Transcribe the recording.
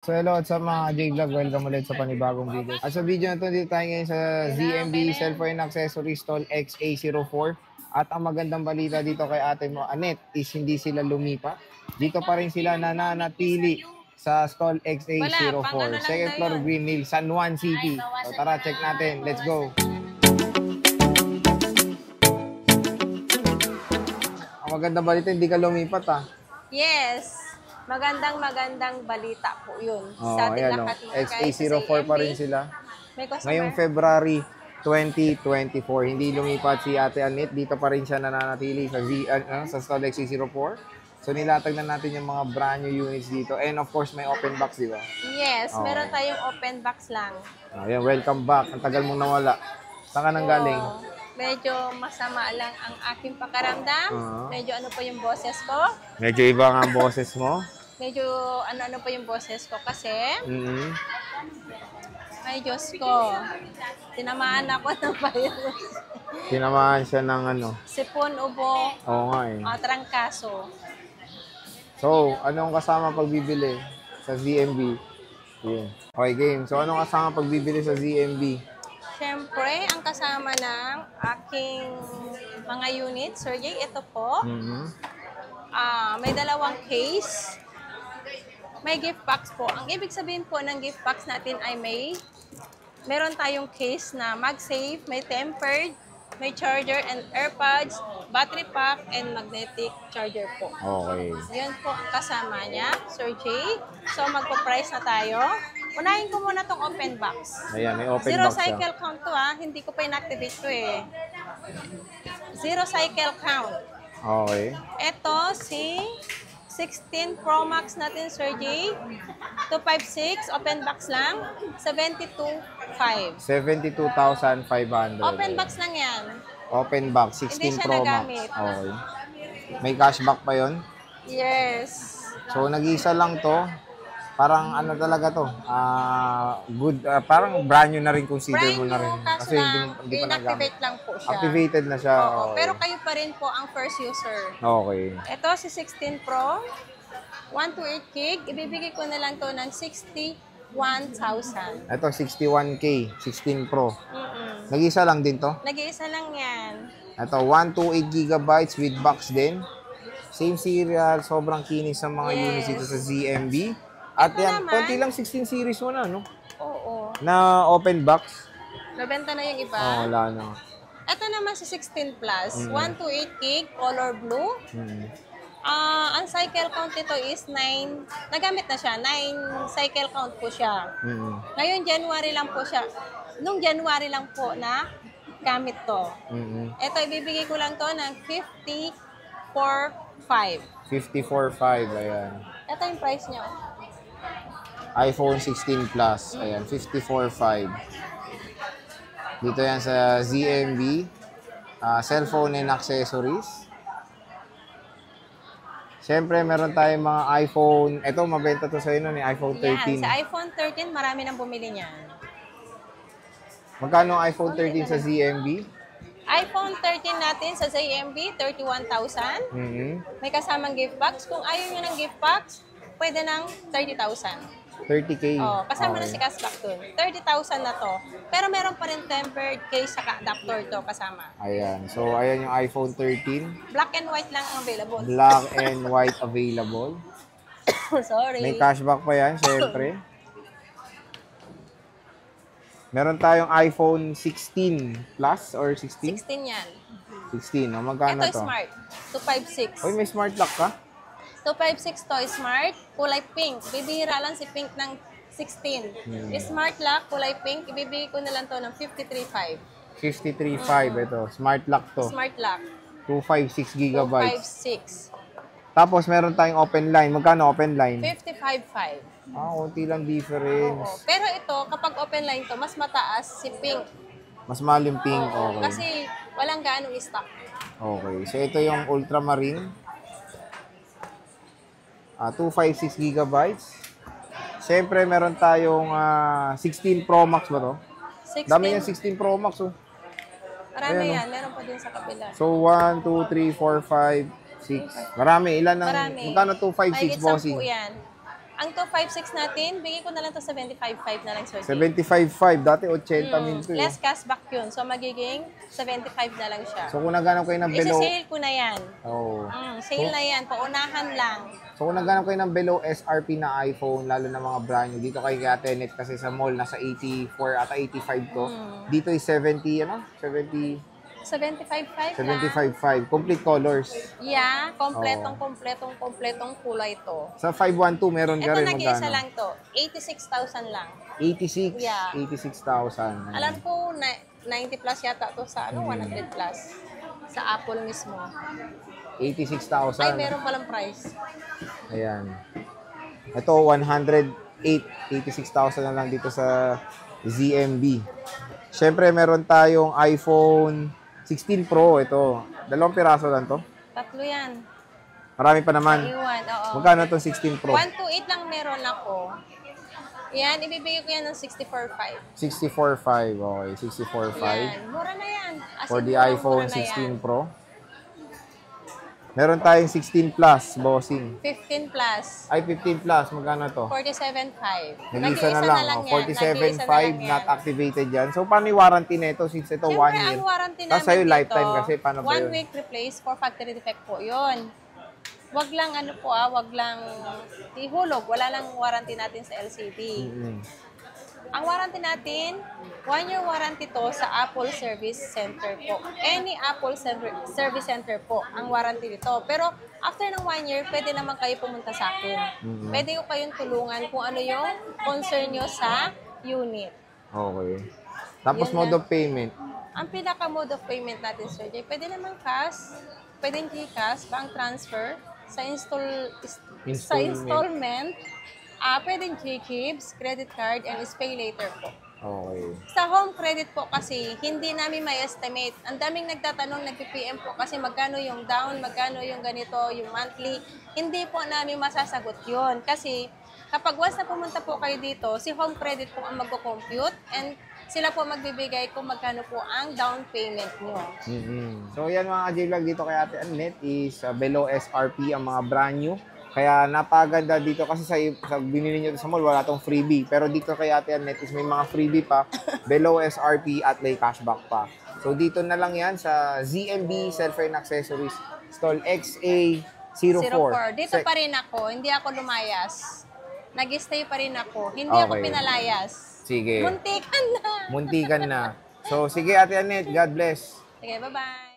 So hello at sa mga J-Vlog, welcome ulit sa panibagong video. At sa video na ito, dito tayo ngayon sa ZMB Cellphone Accessories Stall XA04. At ang magandang balita dito kay ate mo, Annette, is hindi sila lumipat. Dito pa rin sila nananatili sa Stall XA04. Second floor, Green Hill, San Juan City. So tara, check natin. Let's go! Ang magandang balita, hindi ka lumipat ah. Yes. Magandang balita po yun. Oh, sa ating ayan, lahat. XA04 pa rin sila. May customer. Ngayong February 2024, hindi lumipat si Ate Annette. Dito pa rin siya nananatili sa Stall XA04. So nilatag na natin yung mga brand new units dito. And of course, may open box, di ba? Yes, meron tayong open box lang. Ayan, welcome back. Ang tagal mong nawala. Saan ka nang galing? Medyo masama lang ang aking pakaramdam. Medyo ano po yung boses ko. Medyo iba nga ang boses mo. Medyo ano po yung boses ko kasi ay Diyos ko, tinamaan ako ng virus. Tinamaan siya ng ano? Sipon, ubo, Oo nga eh. trangkaso. So, anong kasama pagbibili sa ZMB? Yeah. Okay, game. So, anong kasama pagbibili sa ZMB? Siyempre, ang kasama ng aking mga unit, Sir Jay, ito po. May dalawang case. May gift box po. Ang ibig sabihin po ng gift box natin ay meron tayong case na MagSafe, may tempered, may charger and AirPods, battery pack, and magnetic charger po. Okay. Yun po ang kasama niya, Sir Jay. So, magpo-price na tayo. Unahin ko muna tong open box. Ayan, may open Zero box cycle count to hindi ko pa in-activate to eh. Zero cycle count. Okay. Ito si 16 Pro Max natin, Sir Jay. 256, open box lang. 72,500. 72,500. Open box lang yan. Open box, 16 Hindi siya Pro Max. nagamit. Okay. May cashback pa yon. Yes. So, nag-isa lang to. Parang ano talaga to, good, parang brand new na rin, consider mo na rin. Kasi hindi pa nagamit. inactivate lang po siya. Activated na siya. Oo, Okay. pero kayo pa rin po ang first user. Okay. Ito si 16 Pro, 128 gig, ibibigay ko na lang to ng 61,000. Ito, 61K, 16 Pro. Nag-isa lang din to. Nag-iisa lang yan. Ito, 128 gigabytes with box din. Same serial, sobrang kinis sa mga units dito sa ZMB. At Ito yan, naman, konti lang 16 series mo na, no? Oo. Na open box. Nabenta na yung iba. Wala na. Ito naman si 16 Plus, 128 gig, color blue. Ang cycle count nito is 9, nagamit na siya, 9 cycle count po siya. Ngayon, January lang po siya. Nung January lang po na gamit to. Ito, ibibigay ko lang to ng 54,500. 54.5, ayan. Ito yung price niya. iPhone 16 Plus, ayan, 54.5. Dito yan sa ZMB, cellphone and accessories. Siyempre, meron tayong mga iPhone, ito, mabenta to sa inyo, iPhone 13. Yan, sa iPhone 13, marami nang bumili niyan. Magkano ang iPhone 13 sa ZMB? iPhone 13 natin sa ZMB, 31,000. May kasamang gift box. Kung ayaw nyo ng gift box, pwede ng 30,000. 30K. Oh, kasama na si cashback dun. 30,000 na to. Pero meron pa rin tempered case sa adapter to kasama. Ayan. So, ayan yung iPhone 13. Black and white lang ang available. Black and white available. Sorry. May cashback pa yan, syempre. Meron tayong iPhone 16 Plus or 16? 16 yan. 16. Magkano Ito to? smart. 256. Uy, may smart lock ka? 256 to smart, kulay pink. Bibihira lang si pink ng 16. Smart lock, kulay pink. Ibibigay ko na lang to ng 53,500. 53.5 ito. Smart lock to. Smart lock. 256 gigabytes. 256. Tapos meron tayong open line. Magkano open line? 55,500. Konti lang difference. Oo. Pero ito, kapag open line to, mas mataas si pink. Mas malim pink. Oo, Okay. kasi walang gaanong stock. Okay. So ito yung ultramarine. 256 gigabytes. Siyempre, meron tayong 16 Pro Max ba to? 16. Dami yan 16 Pro Max, oh. Marami Ayan, yan. Meron pa din sa kabila. So, 1, 2, 3, 4, 5, 6. Marami. Ilan ang... Marami. Magkano 256, Mahigit 10 bossing? yan. Ang 256 natin, bigay ko na lang to 75.5 na lang, Sir Jay. 75.5. Dati 80 mil to eh. Less cashback yun. So, magiging 75 na lang siya. So kung naghanap kayo ng below... Isa-sale ko na yan. Oh. Sale na yan. Paunahan lang. So kung naghanap kayo ng below SRP na iPhone, lalo na mga brand new, dito kay Tenet kasi sa mall, nasa 84 at 85 to. Dito is 70, ano? 75.5 lang. 75.5. Complete colors. Yeah, kompletong kulay to. Sa 512, meron ka Ito rin nag-iisa magkano? lang to. 86,000 lang. 86. Yeah. 86,000. Alam ko, 90 plus yata to sa 100 plus. Sa Apple mismo. 86,000. Ay, meron palang price. Ayan. Ito, 108. 86,000 na lang dito sa ZMB. Siyempre, meron tayong iPhone 16 Pro. Ito. 2 piraso lang to. 3 yan. Marami pa naman. Iwan, oo. Magkano itong 16 Pro? 128 lang meron ako. Yan, ibibigay ko yan ng 64.5. 64.5. Okay, 64.5. Yan, mura na yan. As For in, the mura iPhone na yan. 16 Pro. Meron tayong 16 Plus, bossing. 15 plus. Ay, 15 Plus. Magkano to? 47.5. Nag-isa na lang. yan. Oh, Nag-iisa na 47.5 lang not yan. activated yan. So, paano yung warranty na ito since ito 1 Siyempre, year? ang warranty Tapos namin sa'yo dito, lifetime kasi. Paano ba 1 yun? week replace for factory defect po yun. Wag lang wag lang ihulog. Wala lang warranty natin sa LCD. Ang warranty natin, 1 year warranty to sa Apple Service Center po. Any Apple Service Center po ang warranty nito. Pero after ng 1 year, pwede naman kayo pumunta sa akin. Pwede ko kayong tulungan kung ano yung concern nyo sa unit. Okay. Tapos Yun mode na. of payment. Ang pinaka-mode of payment natin, Sir Jay, pwede naman cash, pwedeng Gcash, bank transfer, sa installment, pwedeng Gcash, credit card, and pay later po. Okay. Sa home credit po kasi, hindi namin may estimate. Ang daming nagtatanong, nag-PM po kasi magkano yung down, magkano yung ganito, yung monthly. Hindi po namin masasagot yun. Kasi kapag once na pumunta po kayo dito, si home credit po ang magko-compute and sila po magbibigay kung magkano po ang down payment nyo. So yan mga ka-J-Vlog, dito kay Ate Annette is below SRP ang mga brand new. Kaya napaganda dito kasi sa binili nyo sa mall, wala tong freebie. Pero dito kay Ate Annette is may mga freebie pa, below SRP at may cashback pa. So dito na lang yan sa ZMB Cellphone Accessories Stall XA04. 04. Dito pa rin ako, hindi ako lumayas. Nag-stay pa rin ako, hindi ako Okay. pinalayas. Sige. Muntikan na. Muntikan na. So sige Ate Annette, God bless. Sige, bye-bye.